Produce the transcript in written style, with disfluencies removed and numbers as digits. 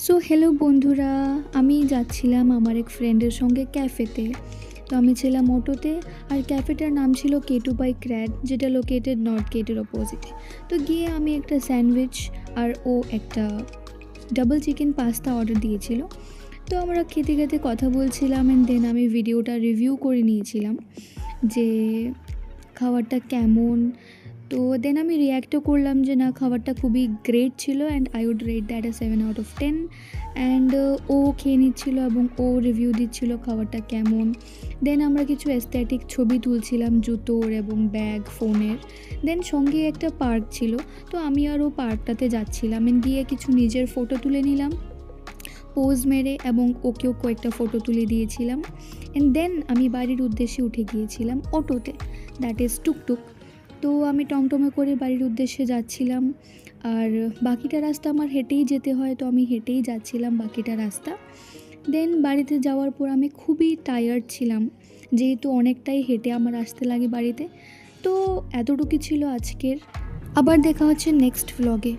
So hello বন্ধুরা, আমি যাচ্ছিলাম আমার এক ফ্রেন্ডের সঙ্গে ক্যাফেতে। তো আমি ছিলাম অটোতে, আর ক্যাফেটার নাম ছিল K2 বাই ক্র্যাড, যেটা লোকেটেড নর্থ গেটের অপোজিটে। তো গিয়ে আমি একটা স্যান্ডউইচ আর ও একটা ডাবল চিকেন পাস্তা অর্ডার দিয়েছিল। তো আমরা খেতে খেতে কথা বলছিলাম, অ্যান্ড দেন আমি ভিডিওটা রিভিউ করে নিয়েছিলাম যে খাবারটা কেমন। তো দেন আমি রিয়্যাক্টও করলাম যে না, খাবারটা খুবই গ্রেট ছিল and I would rate that a 7/10। And ও খেয়ে নিচ্ছিল এবং ও রিভিউ দিচ্ছিল খাবারটা কেমন। দেন আমরা কিছু অ্যাস্থেটিক ছবি তুলছিলাম জুতোর এবং ব্যাগ, ফোনের। দেন সঙ্গে একটা পার্ক ছিল, তো আমি আর ও পার্কটাতে যাচ্ছিলাম, এন্ড গিয়ে কিছু নিজের ফটো তুলে নিলাম পোজ মেরে, এবং ওকেও কয়েকটা ফটো তুলে দিয়েছিলাম। অ্যান্ড দেন আমি বাড়ির উদ্দেশ্যে উঠে গিয়েছিলাম অটোতে, দ্যাট ইজ টুকটুক। তো আমি টমটমে করে বাড়ির উদ্দেশ্যে যাচ্ছিলাম, আর বাকিটা রাস্তা আমার হেঁটেই যেতে হয়, তো আমি হেঁটেই যাচ্ছিলাম বাকিটা রাস্তা। দেন বাড়িতে যাওয়ার পর আমি খুবই টায়ার্ড ছিলাম, যেহেতু অনেকটাই হেঁটে আমার আসতে লাগে বাড়িতে। তো এতটুকু ছিল আজকের। আবার দেখা হচ্ছে নেক্সট ভ্লগে।